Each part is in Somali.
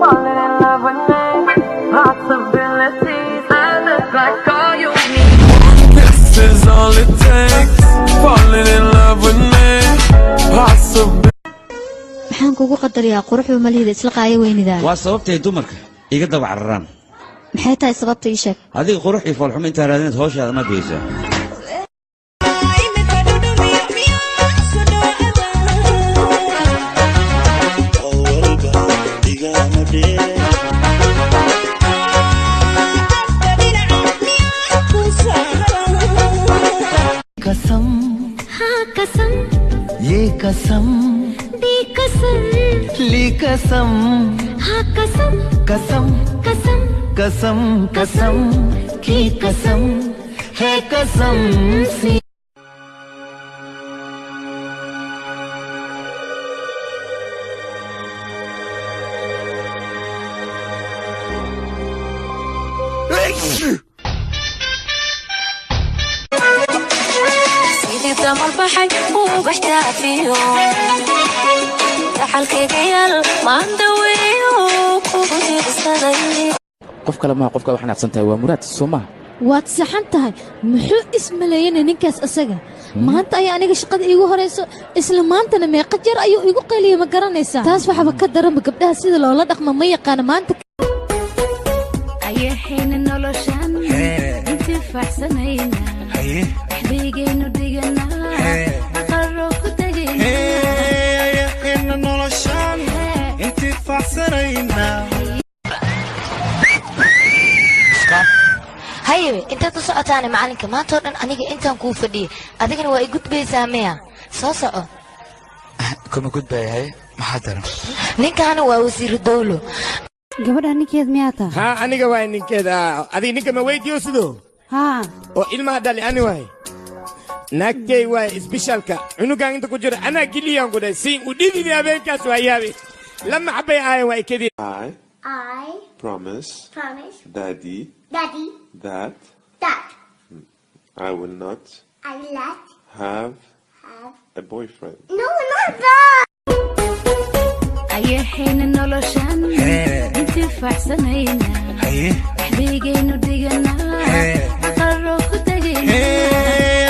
falling in love with me. Possibilities, I look like all you need. This is all it takes. Falling in love with me. Possibilities. maxaan kugu qadariyaa quruxda maliyada isla qaaya weynida waa sababtay dumarka iga daba cararaan maxay tahay sababta ii sheeg adiga qurux iyo foolxumo inta raadinad hawshaada ma geysa कसम हाँ कसम ये कसम दी कसम ली कसम हाँ कसम कसम कसम कसम कसम की कसम है कसम सी دمر بحي وبشتاق فيه رحل كيال ما ندويه وكوبي بستدعي qof kale ma qofka waxaan aqsantahay waa muraad Soomaa waad saxan tahay muxuu ismaleeyay ninkaas asaga maanta ay aniga shaqada iigu horeyso isla maantana meeqa jeer ayuu igu qeyliyay ma garanaysaa taas waxba ka daran gabdhaha sida loola dhaqmo ma yaqaan maanta ayahayna noloshan inta faxsanayna حبيجينو ديجنا قرروا كتجينا ayahayna noloshan intii faxsanayna haye inta ku socotaan macalinka maanta oo dhan aniga intaan ku fadhiyo adigana waa i gudbaysaa miya soo soco kuma gudbayahay maxaa daran ninkaana waa wasiir dawlo gabadha ninkeed miyaa tahay ها أنا جواي نكدا أدي نك ما ويد يوسدو ها أو إلما دالي أنا واي نكتي واي سبيشال كا إنه كان أنت كجرا أنا كلي أنكو ده سين ودي دي أبين كاسوا يابي لما حبي آي واي كذي I promise Daddy that I will not have a boyfriend. No, not that. ayahayna noloshan inta faxsanayna حبيجينو ديجنا قرروا كتجينا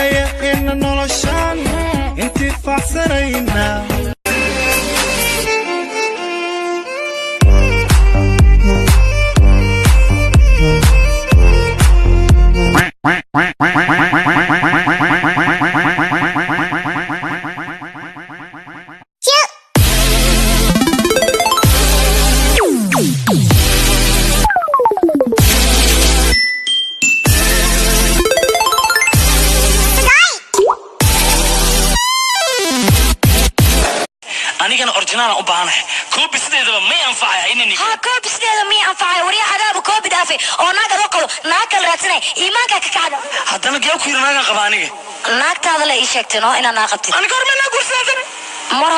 ayahayna noloshan intii faxsanayna أنا أورجينال أبانه كوب بسديده ما ينفع إنني ها كوب بسديده ما ينفع وري عذاب كوب دافي او ناقه لقلو ناقه راتني ايمانك ككعد هذا أنا جاو كير ناقة قبانية ناقتها لا ii sheegtay inaan naaqabtid أنا قرب من أقول سافر mar